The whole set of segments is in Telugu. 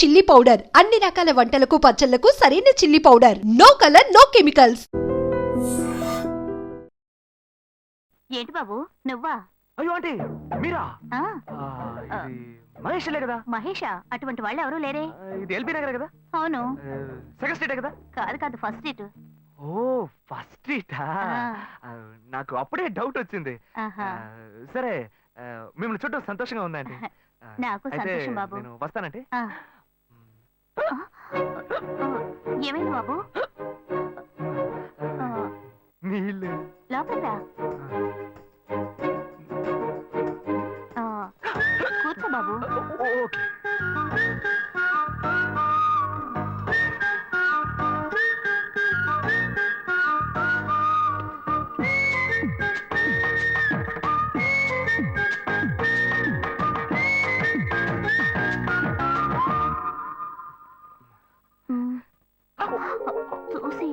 చిల్లీ పౌడర్ అన్ని రకాల వంటలకు పచ్చళ్లకు సరైన chilli powder. No colour no chemicals. ఏంటి బాబు నువ్వా? అయ్యో ఆంటీ మీరా? మహేష్లే కదా? మహేషా? అటువంటి వాళ్ళు ఎవరూ లేరే. ఇది ఎల్బీ నగర్ కదా? అవును. సెకండ్ స్ట్రీట్ కదా? కాదు కాదు, ఫస్ట్ స్ట్రీట్. ఓ ఫస్ట్ స్ట్రీటా? నాకు అప్పుడే డౌట్ వచ్చింది. సరే మిమ్మల్ని చూడడం సంతోషంగా ఉందండి. నాకు సంతోషం బాబు. నేను వస్తానంటే. ఏమైంది బాబు? నీళ్ళు లోపలికి రా. కూర్చో బాబు. ఓకే. చూసి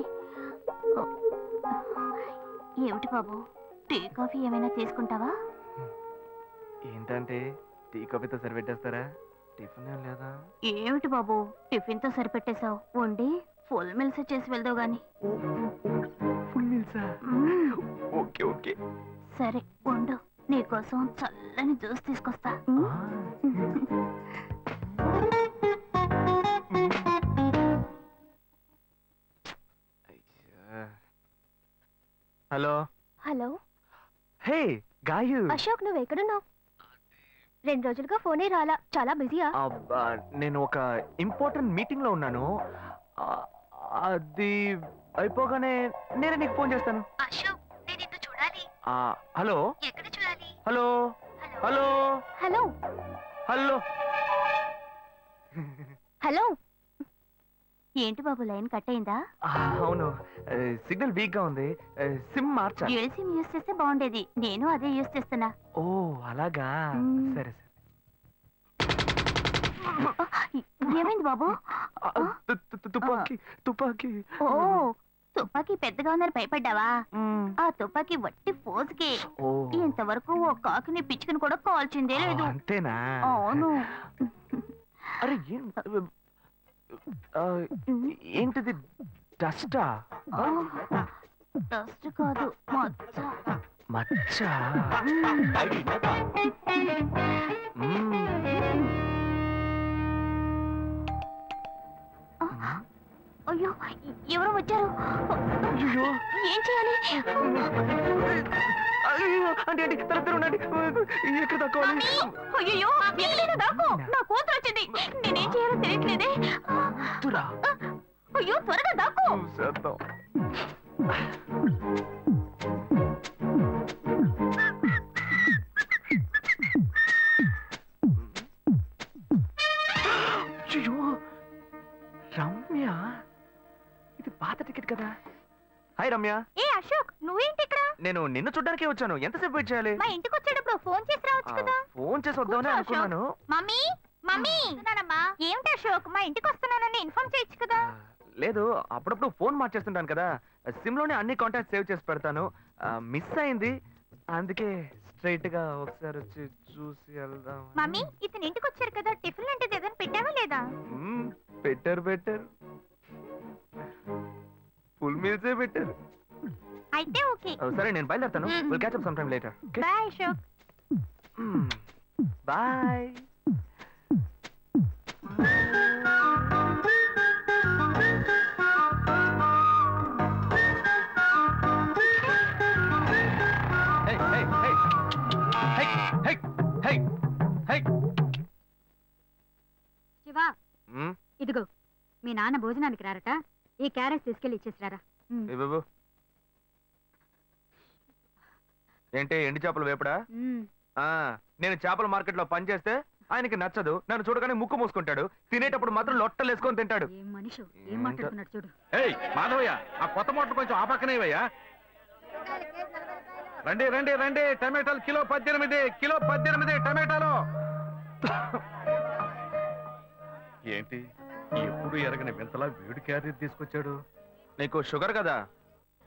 ఏమిటి బాబు, టీ కాఫీ ఏమైనా తీసుకుంటావా? ఏంటంటే టీ కాఫీతో సరిపెట్టేస్తారా? టిఫిన్ లేదా? ఏమిటి బాబు టిఫిన్ తో సరిపెట్టేశావు? వండి ఫుల్ మిల్స్ చేసి వెళ్దావు గాని. ఫుల్ మిల్సా? ఓకే ఓకే సరే వండు, నీకోసం చల్లని జ్యూస్ తీసుకొస్తా. Hello hello. Hey Gayu. Ashok నువ్వు ఎక్కడున్నావు? 2 రోజులుగా ఫోనే రాలా, చాలా బిజీయా? నేను ఒక ఇంపార్టెంట్ మీటింగ్ లో ఉన్నాను. అది అయిపోగానే నేనే నీకు ఫోన్ చేస్తాను. అశోక్ నేను నిన్ను చూడాలి. హలో. ఎక్కడ చూడాలి? Hello hello hello hello hello. ఏంటి బాబు లైన్ కట్ అయిందా? అవును, సిగ్నల్ వీక్ గా ఉంది. సిమ్ మార్చా. డ్యూయల్ సిమ్ యూస్ చేస్తే బాగుండేది, నేను అదే యూస్ చేస్తున్నా. ఓ అలాగా, సరే సరే. ఏమైంది బాబు? తుపాకీ తుపాకీ. ఓ తుపాకీ పెద్దగా ఉందని భయపడ్డావా? ఆ తుపాకీ వట్టి ఫోజుకే. ఇంతవరకు ఓ కాకిని పిచ్చుకుని కూడా కాల్చిందే లేదు. అంతేనా? అవును. అరే ఏంటిది? డస్టా? డస్ట్ కాదు, మచ్చ. మచ్చ? అయ్యో ఎవరో వచ్చారు. ఏం చేయాలి? అంటే ఎక్కడ తక్కువాలి? అయ్యో ఎక్కడైనా దాకో, నా కూతురు వచ్చింది. నేనేం చేయాలో తెలియట్లేదే. అయ్యో త్వరగా దాకో. రమ్య, ఇది పాత టికెట్ కదా? హాయ్ రమ్య. ఏ అశోక్ నువ్వేంటి ఇక్కడ? నేను నిన్ను చూడ్డానికే వచ్చాను. ఎంతసేపు వెయిట్ చేయాలి? మా ఇంటికి వచ్చేటప్పుడు ఫోన్ చేసి రావచ్చు కదా. ఫోన్ చేసి వద్దామని అనుకున్నాను. మమ్మీ మమ్మీ ఏమిటి అశోక్, మా ఇంటికి వస్తున్నానని ఇన్ఫార్మ్ చేయొచ్చు కదా. లేదు, అప్పుడప్పుడు ఫోన్ మార్చేస్తుంటాను కదా, సిమ్ లోనే అన్ని కాంటాక్ట్ సేవ్ చేసి పెడతాను. మిస్ అయింది, అందుకే స్ట్రైట్ గా ఒకసారి వచ్చి చూసి వెళ్దాం. మమ్మీ ఇతను ఇంటికి వచ్చారు కదా, టిఫిన్ లాంటిది ఏదైనా పెట్టావా లేదా? పెట్టారు పెట్టారు, ఫుల్ మీల్సే పెట్టారు. అయితే ఓకే. సరే నేను బయలుదేరుతాను. Will catch up some time later. Bye Ashok. Bye. Shiva, ఇదిగో మీ నాన్న భోజనానికి రారట, ఈ క్యారెట్ తీసుకెళ్లి ఇచ్చేసిరారా. ఏంటి ఎండి చేపలు వేపడా? నేను చేపల మార్కెట్ లో పనిచేస్తే ఆయనకి నచ్చదు, నన్ను చూడగానే ముక్కు మూసుకుంటాడు, తినేటప్పుడు మాత్రం లొట్టలు వేసుకొని తింటాడు. ఏం మనిషి, ఏం మాట్లాడుతున్నాడు చూడు. మాధవయ్య, ఆ కొత్త మోటార్ కొంచెం ఆ పక్కనేవయ్యా. రండి రండి రండి, టమాటాలు కిలో 18, కిలో 18 టమాటాలు. ఏంటి ఎప్పుడు ఎరగని వింతలా వేడి క్యారీ తీసుకొచ్చాడు? నీకు షుగర్ కదా,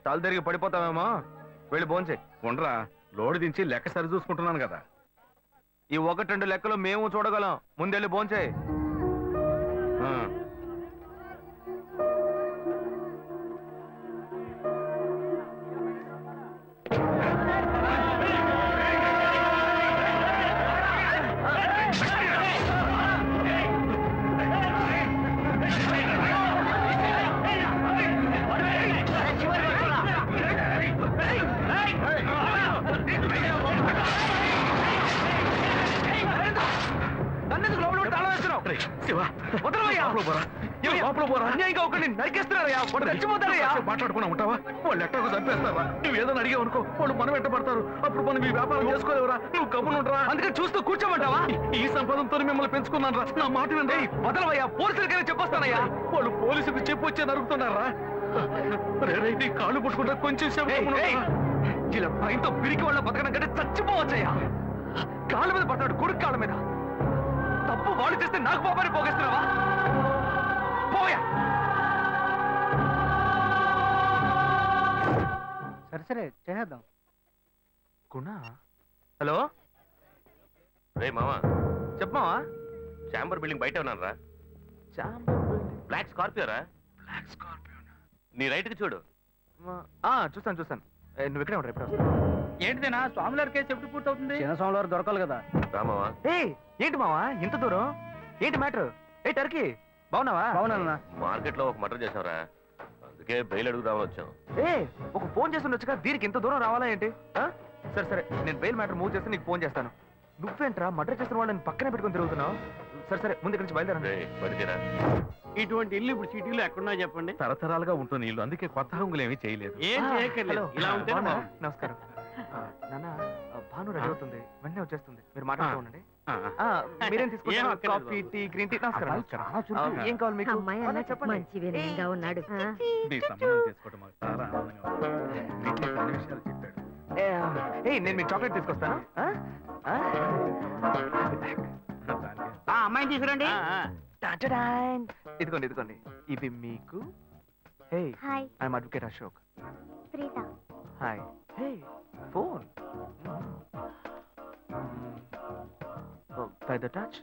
తల తిరిగి పడిపోతావేమో. వెళ్ళి భోంచే. ఉండరా, లోడు దించి లెక్క సరి చూసుకుంటున్నాను కదా. ఈ 1-2 లెక్కలు మేము చూడగలం, ముందెళ్ళి భోంచే. శివ వదలవయ్యా. లోపల పోరా. లోపల పోరా. అన్యాయంగా ఒకరిని నరికేస్తున్నారయ్యా, వాడు చచ్చిపోతారయ్యా. మాట్లాడుకున్నా ఉంటావా? వాళ్ళు ఎట్టకు చంపేస్తారా? నువ్వు ఏదైనా అడిగావు అనుకో, వాళ్ళు మనం వెంటబడతారు. అప్పుడు మనం ఈ వ్యాపారం చేసుకోలేవురా. నువ్వు గమ్మునుంటరా. అందుకని చూస్తూ కూర్చోమంటావా? ఈ సంపదంతో మిమ్మల్ని పెంచుకున్నాను రా. నా మాట వినండి. వదలవయ్యా, పోలీసులకైనా చెప్పొస్తానయ్యా. వాళ్ళు పోలీసుకు చెప్పు వచ్చే నరుకుతున్నారా? నీ కాళ్ళు పుట్టుకుంటా కొంచెం సేపు ఏయ్, గమ్మునుండరా? ఏయ్, ఇలా భయంతో పిరికి వాళ్ళ బతకడం కంటే చచ్చిపోవచ్చయ్యా. కాళ్ళ మీద పడతాడు, కొడుకు కాళ్ళ మీద. తప్పు వాళ్ళు చేస్తే నాకు పాపాన్ని పోగేస్తున్నావా? పోయా. సరే చేద్దాం. గుణ హలో, రే మామా, చెప్పమావా. చాంబర్ బిల్డింగ్ బయట ఉన్నాను రా. బ్లాక్ స్కార్పియో రా. Black Scorpio. నీ రైట్ కి చూడు. చూస్తాను. నువ్వు ఇక్కడే ఉంటా, ఎప్పుడు వస్తావు? ఏంటిదేనా స్వామివారి కేసు ఎప్పుడు పూర్తవుతుంది? చిన్న స్వామివారు దొరకాలి కదా. రా మామా. ఏంటి మావా ఇంత దూరం? ఏంటి మ్యాటర్? ఏ టర్కీ బాగున్నావా? బాగున్నా. మార్కెట్ లో ఒక మర్డర్ చేసావురా, అందుకే బెయిల్ అడుగుదామని వచ్చాం. ఒక ఫోన్ చేసి ఉండొచ్చుగా, దీనికి ఇంత దూరం రావాలా ఏంటి? సరే నేను బెయిల్ మ్యాటర్ మూవ్ చేస్తే నీకు ఫోన్ చేస్తాను. నువ్వేంట్రా మర్డర్ చేసిన వాళ్ళని పక్కనే పెట్టుకుని తిరుగుతున్నావు? సరే ముందు ఇక్కడి నుంచి బయలుదేరండి. రే పడితేరా. ఇటువంటి ఇల్లు ఇప్పుడు సిటీలో ఎక్కడున్నా చెప్పండి. తరతరాలుగా ఉంటుంది ఇల్లు, అందుకే కొత్త హంగులు ఏమీ చేయలేదు. ఏం చేయక్కర్లేదు, ఇలా ఉంటే బాగున్నారా? నమస్కారం. నాన్న, భాను రెడీ అవుతుంది, వెంటనే వచ్చేస్తుంది. మీరు మాట్లాడుతూ ఉండండి. మీరేం ఏం తీసుకుంటారు? అక్కర్లేదు కాఫీ, టీ, గ్రీన్ టీ. నమస్కారం. ఏం కావాలి మీకు? అమ్మాయి అన్న చెప్పండి. మంచి వినయంగా ఉన్నాడు. మీ సంబంధం చేసుకోవడం మాకు చాలా ఆనందంగా ఉంది. మీకు కొన్ని విషయాలు చెప్పాడు. నేను మీకు చాక్లెట్ తీసుకొస్తాను. అమ్మాయిని తీసుకురండి. ఇదిగోండి ఇవి మీకు. Hi, I'm advocate Ashok. Preetha. Hi. Phone by the touch.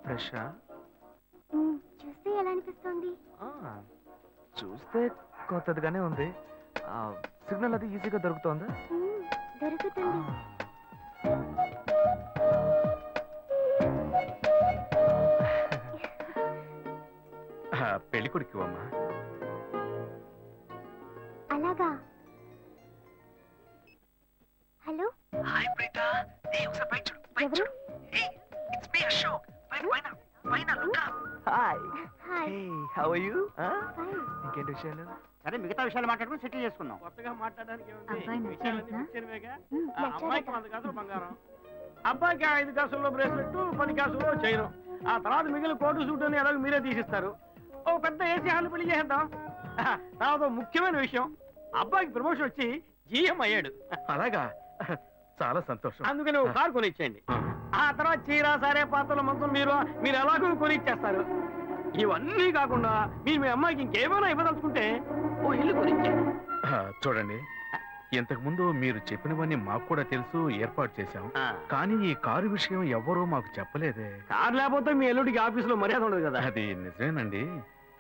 ఫ్రెషా? చూస్తే ఎలా అనిపిస్తుంది? చూస్తే కొత్తదిగానే ఉంది. సిగ్నల్ అది ఈజీగా దొరుకుతోందా? దొరుకుతుంది. పెళ్లి కొడుకు అమ్మా. అలాగా. Hello, hi Preetha. ఒకసారి పైకి చూడు, పైకి ఎవరు? చూడు. It's me Ashok. పైన look up. Hi. Hi. How are you? Fine. ఇంకేంటి విషయాలు? సరే మిగతా విషయాలు మాట్లాడుకుని సెటిల్ చేసుకుందాం. కొత్తగా మాట్లాడడానికి అబ్బాయి నచ్చాడట? అమ్మాయికి 100 కాసులు బంగారం, అబ్బాయికి 5 కాసుల్లో బ్రేస్లెట్, 10 కాసుల్లో చైను. ఆ తర్వాత మిగిలిన కోటు సూట్ అని ఎలాగో మీరే తీసిస్తారు. ఓ పెద్ద ఏసీ హాల్ పెళ్లి చేద్దాం. తర్వాత ఓ ముఖ్యమైన విషయం, అబ్బాయికి ప్రమోషన్ వచ్చి జీఎం అయ్యాడు. అలాగా, చాలా సంతోషం. అందుకని ఒక కారు కొనిచ్చేయండి. ఆ తర్వాత చీర, సరే, పాత్రల మొత్తం మీరు ఎలాగో కొనిచ్చేస్తారు. ఇవన్నీ కాకుండా మీరు మీ అమ్మాయికి ఇంకేమైనా ఇవ్వదలుచుకుంటే ఓ ఇల్లు కొనిచ్చేయండి. చూడండి, ఇంతకు ముందు మీరు చెప్పినవన్నీ మాకు కూడా తెలుసు, ఏర్పాటు చేశాం. కానీ ఈ కారు విషయం ఎవ్వరూ మాకు చెప్పలేదే. కారు లేకపోతే మీ ఎల్లుడికి ఆఫీసులో మర్యాద ఉండదు కదా. అది నిజమేనండి,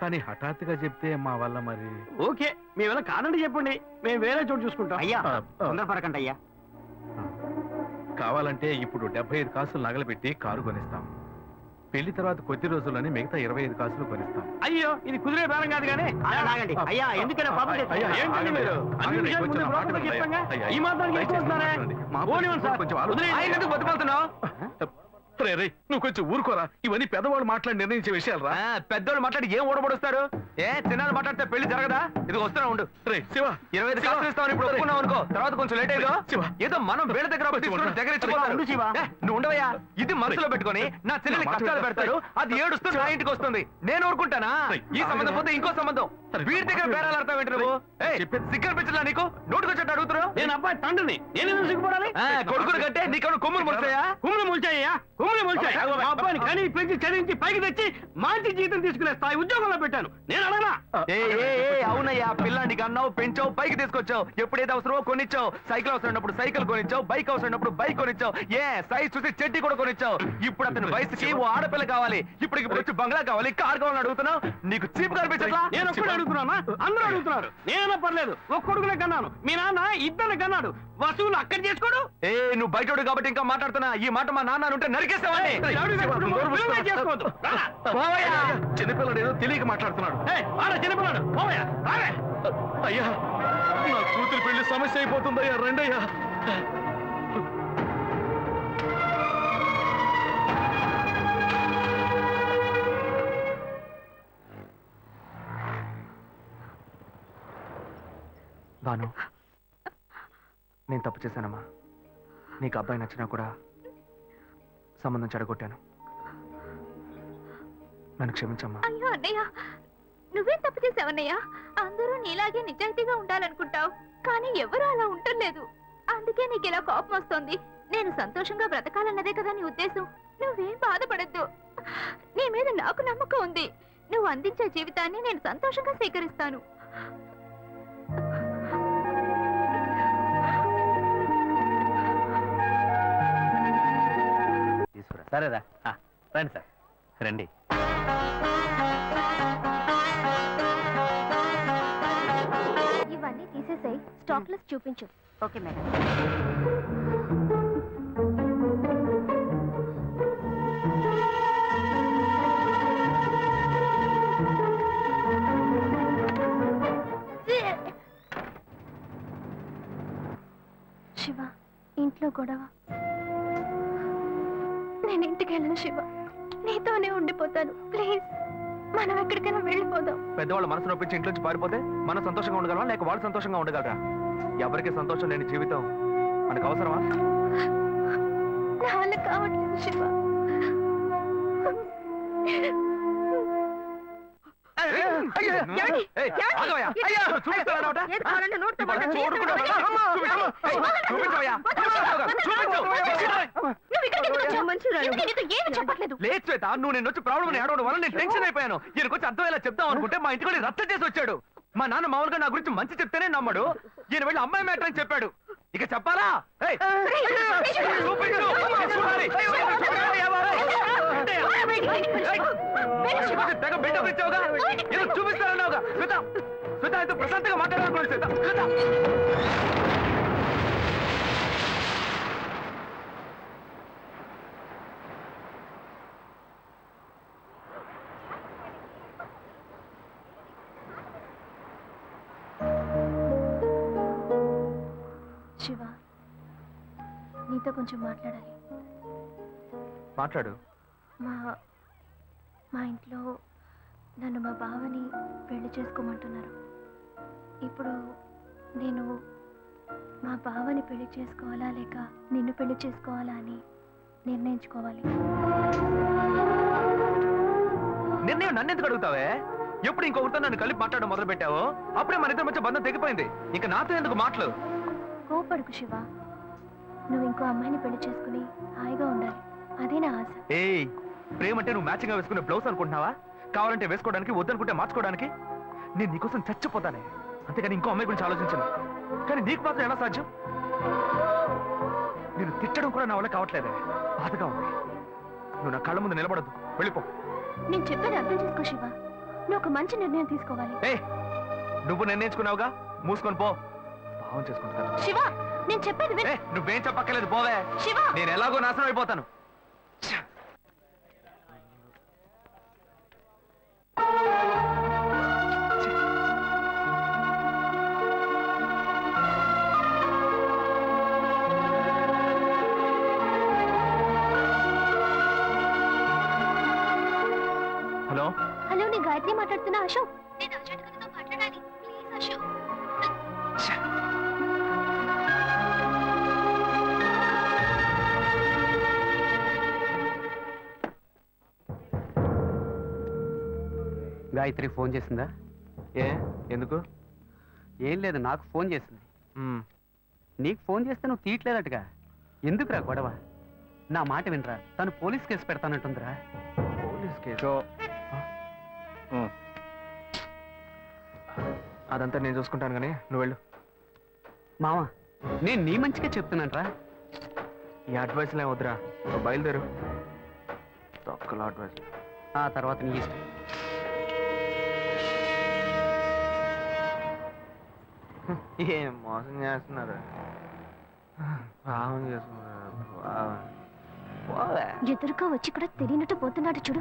కానీ హఠాత్తుగా చెప్తే మా వల్ల మరి. ఓకే, మేము ఎలా కాదండి చెప్పండి, మేము వేరే చోటు చూసుకుంటాం. అయ్యా, తొందరపడకండి అయ్యా. కావాలంటే ఇప్పుడు 75 కాసులు నగలబెట్టి కారు కొనిస్తాం. పెళ్లి తర్వాత కొద్ది రోజుల్లోనే మిగతా 25 కాసులు కొనిస్తాం. అయ్యో, ఇది కుదిరే బేరం కాదు కానీ. అయ్యా, ఎందుకైనా పాపం అయ్యా, ఏంటండి మీరు? అన్ని విషయాలు ముందు బ్రోకర్లకు చెప్తాంగా. ఈ మాత్రానికి ఎక్కువ వస్తున్నారే? పోనివ్వండి సార్. వదిలేయండి. ఆయన ఎందుకు బతుకుతున్నావు? నువ్వు కొంచెం ఊరుకోరా, ఇవన్నీ పెద్దవాళ్ళు మాట్లాడి నిర్ణయించే విషయాలు రా. పెద్దోళ్ళు మాట్లాడి ఏం ఓడబడుస్తారు? చిన్నాళ్ళు మాట్లాడితే పెళ్లి జరగదా? ఇది వస్తున్నా ఉండు. రే శివ, 25 కాసులు ఇస్తామని ఇప్పుడు ఒప్పుకున్నావు అనుకో, తర్వాత కొంచెం లేట్ అయ్యో. శివ. ఏదో మనం వేళ దగ్గర దగ్గర ఉండు శివ. నువ్వు ఉండవయ్యా. ఇది మనసులో పెట్టుకొని నా చెల్లెని కష్టాలు పెడతాడు, అది ఏడుస్తూ నా ఇంటికి వస్తుంది. నేను ఊరుకుంటానా? ఈ సంబంధం పోతే ఇంకో సంబంధం. వీడి దగ్గర బేరాలు ఆడతావు ఏంటి నువ్వు? సిగ్గర్ పిచ్చలా నీకు? నోటుకొచ్చేట్టు అడుగుతున్నావు. నేను అబ్బాయి తండ్రిని, నేను ఎందుకు సిగ్గుపడాలి? కొడుకులు కంటే నీకు కొమ్ములు ముడిచాయా? కుమ్ములు ముల్చాయ్యా, కుమ్ములు ముల్చాయి. మా అబ్బాయిని కానీ పెంచి చదివించి పైకి తెచ్చి మంచి జీతం తీసుకునే స్థాయి ఉద్యోగంలో పెట్టాను. నేను అడగనా? అవునయ్యా, పిల్లానికి అన్నావు, పెంచావు, పైకి తీసుకొచ్చావు. ఎప్పుడైతే అవసరమో కొనిచ్చావు. సైకిల్ అవసరమైనప్పుడు సైకిల్ కొనిచ్చావు, బైక్ అవసరమైనప్పుడు బైక్ కొనిచ్చావు. సైజ్ చూసి చెడ్డీ కూడా కొనిచ్చావు. ఇప్పుడు అతని వయసుకి ఓ ఆడపిల్ల కావాలి, ఇప్పుడు వచ్చి బంగ్లా కావాలి, కార్ కావాలని అడుగుతున్నావు. నీకు చీప్ కనిపించట్లా? నేను ఒక్కడే అడుగుతున్నా, అందరూ అడుగుతున్నారు. నేనైనా పర్లేదు, ఒక్కడుకునే కన్నాను. మీ నాన్న ఇద్దరు కన్నాడు, వసూలు అక్కడ చేసుకోడు. నువ్వు బయటోడు కాబట్టి ఇంకా మాట్లాడుతున్నా. ఈ మాట మా నాన్న ఉంటే నరికేస్తావని. చేసుకోవద్దు. చిన్నపిల్లడు ఏదో తెలియక మాట్లాడుతున్నాడు. చిన్నపిల్లాడు పోవయ్యా, రావే. అయ్యా, నా కూతురు పెళ్లి సమస్య అయిపోతుందయ్యా, రండయ్యా. భాను, నేను తప్పు చేశానమ్మా. నీకు అబ్బాయి నచ్చినా కూడా సంబంధం చెడగొట్టాను. నన్ను క్షమించమ్మా. అయ్యో అన్నయ్య, నువ్వేం తప్పు చేసావన్నయ్య? అందరూ నీలాగే నిజాయితీగా ఉండాలనుకుంటావు, కానీ ఎవరు అలా ఉండలేదు. అందుకే నీకు ఇలా కోపం వస్తుంది. నేను సంతోషంగా బ్రతకాలన్నదే కదా నీ ఉద్దేశం. నువ్వేం బాధపడద్దు. నీ మీద నాకు నమ్మకం ఉంది. నువ్వు అందించే జీవితాన్ని నేను సంతోషంగా స్వీకరిస్తాను. సరేరా, రండి సార్, రండి. ఇవన్నీ తీసేసాయి, స్టాక్ లిస్ట్ చూపించు. Okay madam. శివ, ఇంట్లో గొడవ. నేను ఇంటికి వెళ్ళను శివ, నీతోనే ఉండిపోతాను. ప్లీజ్, మనం ఎక్కడికైనా వెళ్ళిపోదాం. పెద్దవాళ్ళు మనసు నొప్పించి ఇంట్లోంచి పారిపోతే మనం సంతోషంగా ఉండగలమా, లేక వాళ్ళు సంతోషంగా ఉండగలరా? ఎవరికి సంతోషం లేని జీవితం మనకు అవసరమా? నాన్న కావట్లేదు శివ. లేదు శ్వేత, నువ్వు నేను వచ్చి ప్రాబ్లం ఏడవడం వల్ల నేను టెన్షన్ అయిపోయాను. ఈయనకొచ్చి అర్థమయ్యేలా చెప్తాం అనుకుంటే మా ఇంటికి రద్దు చేసి వచ్చాడు. మా నాన్న మామూలుగా నా గురించి మంచి చెప్తేనే నమ్మడు. ఈయన వెళ్ళి అమ్మాయి మ్యాటర్ అని చెప్పాడు. ఇక చెప్పాలా? తెగ బిల్డప్ ఇచ్చావుగా, ఏదో చూపిస్తానన్నావుగా. శ్వేత, శ్వేత అయితే ప్రశాంతంగా మాట్లాడాలనుకున్నాను. శ్వేత, శ్వేత. శివ, నీతో కొంచెం మాట్లాడాలి. మాట్లాడు. మా ఇంట్లో నన్ను మా బావని పెళ్లి చేసుకోమంటున్నారు. ఇప్పుడు నేను మా బావని పెళ్లి చేసుకోవాలా లేక నిన్ను పెళ్లి చేసుకోవాలా అని నిర్ణయించుకోవాలి. నిర్ణయం నన్ను ఎందుకు అడుగుతావే? ఎప్పుడు ఇంకొకరితో నన్ను కలిపి మాట్లాడడం మొదలు పెట్టావో అప్పుడే మన ఇద్దరి మధ్య బంధం తెగిపోయింది. ఇంకా నాతో ఎందుకు మాటలు? కోపడుకు శివ, నువ్వు ఇంకో అమ్మాయిని పెళ్లి చేసుకుని హాయిగా ఉండాలి, అదే నా ఆశ. ఏయ్, ప్రేమ అంటే నువ్వు మ్యాచింగ్ గా వేసుకునే బ్లౌజ్ అనుకుంటున్నావా? కావాలంటే వేసుకోవడానికి, వద్దనుకుంటే మార్చుకోవడానికి. నేను నీకోసం చచ్చిపోతానే, అంతేగాని ఇంకో అమ్మాయి గురించి ఆలోచించను. కానీ నీకు మాత్రం ఎలా సాధ్యం? నేను తిట్టడం కూడా నా వల్ల కావట్లేదే, బాధగా ఉంది. నువ్వు నా కళ్ళ ముందు నిలబడద్దు, వెళ్ళిపో. నేను చెప్పేది అర్థం చేసుకో శివ, నువ్వు ఒక మంచి నిర్ణయం తీసుకోవాలి. ఏ, నువ్వు నిర్ణయించుకున్నావుగా, మూసుకొని పో. భావం చేసుకుంటాను. శివ, నేను చెప్పేది విను. నువ్వేం చెప్పక్కర్లేదు, పోవే. శివ, నేను ఎలాగో నాశనం అయిపోతాను. హలో హలో, నేను గాయత్రి మాట్లాడుతున్నా. అశోక్, నేను అర్జెంట్ గా నీతో మాట్లాడాలి. ప్లీజ్ అశోక్. గాయత్రి ఫోన్ చేసిందా? ఏ, ఎందుకు? ఏం లేదు, నాకు ఫోన్ చేసింది. నీకు ఫోన్ చేస్తే నువ్వు తీయట్లేదటగా. ఎందుకురా గొడవ? నా మాట వినరా, తను పోలీస్ కేసు పెడతానంటుందిరా. Police case? అదంతా నేను చూసుకుంటాను, కానీ నువ్వు వెళ్ళు. మావా, నేను నీ మంచిగా చెప్తున్నానరా. ఈ అడ్వైస్లే వద్దురా, నువ్వు బయలుదేరు. తొక్కల అడ్వైస్. ఆ తర్వాత నీ ఇష్టం. ఏం మోసం చేస్తున్నారు, భావం చేస్తున్నారు. ఎదురుగా వచ్చి కూడా తెలియనట్టు పోతున్నాడు చూడు.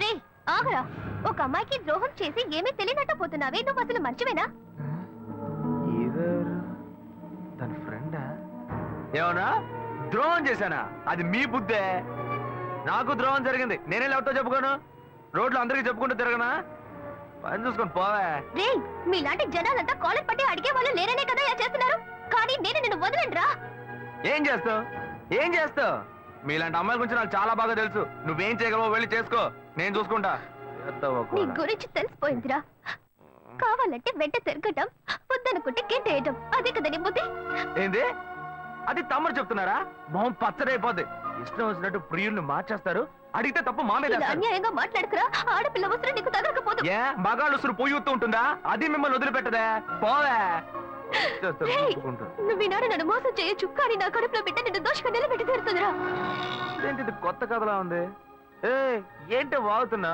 రేయ్, ఆగరా. ఒక అమ్మాయికి ద్రోహం చేసి ఏమీ తెలియనట్టు పోతున్నావే, నువ్వు అసలు మంచివేనా? తన ఫ్రెండా? ఏమన్నా ద్రోహం చేశానా? అది మీ బుద్ధే. నాకు ద్రోహం జరిగింది, నేనే లేవతో చెప్పుకోను. రోడ్లు అందరికీ చెప్పుకుంటూ తిరగనా? పని చూసుకొని పోవే. రే మీలాంటి జనాలంతా కాలర్ పట్టి అడిగే వాళ్ళు లేరనే కదా ఇలా చేస్తున్నారు. కానీ నేను నిన్ను వదలండ్రా. ఏం చేస్తావు? ఏం చేస్తావు? మీలాంటి అమ్మాయిల గురించి నాకు చాలా బాగా తెలుసు. నువ్వేం చేయగలవో వెళ్ళి చేసుకో, నేను చూసుకుంటా. నీ గురించి తెలిసిపోయిందిరా. కావాలంటే వెంట తిరగటం, వద్దనుకుంటే గెంటేయటం, అదే కదా నీ బుద్ధి. ఏంది? అది తమ్ముడు చెప్తున్నారా? మొహం పచ్చడైపోద్ది. ఇష్టం వచ్చినట్టు ప్రియుల్ని మార్చేస్తారు. అడిగితే తప్పు మా మీద ఇలా వేస్తారు. అన్యాయంగా మాట్లాడుకురా. ఆడపిల్ల వస్త్రం నీకు తగలకపోదు. ఏ మగాళ్ళు ఉసురు పొయ్యూతూ ఉంటుందా? అది మిమ్మల్ని వదిలిపెట్టదే. పోవే. చేస్తారు, రేయ్, చూసుకుంటా. నువ్వు ఈనాడు నన్ను మోసం చేయొచ్చు, కానీ నా కడుపులో బిడ్డ నిన్ను దోషంగా నిలబెట్టి తీరుతుందిరా. ఇదేంటి ఇది కొత్త కథలా ఉంది? ఏ ఏంటి వాగుతున్నా?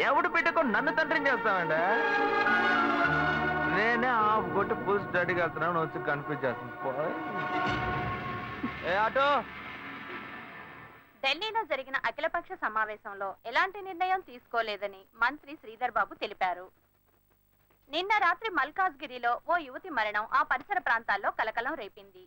ఎవడు పెట్టుకో నన్ను తండ్రిని చేస్తావండి? నేనే ఆఫ్ కొట్టి ఫుల్ స్టడీకి వెళ్తున్నాను, వచ్చి కన్ఫ్యూజ్ చేస్తుంది. ఏ ఆటో. ఢిల్లీలో జరిగిన అఖిలపక్ష సమావేశంలో ఎలాంటి నిర్ణయం తీసుకోలేదని మంత్రి శ్రీధర్ బాబు తెలిపారు. నిన్న రాత్రి మల్కాజ్గిరిలో ఓ యువతి మరణం ఆ పరిసర ప్రాంతాల్లో కలకలం రేపింది.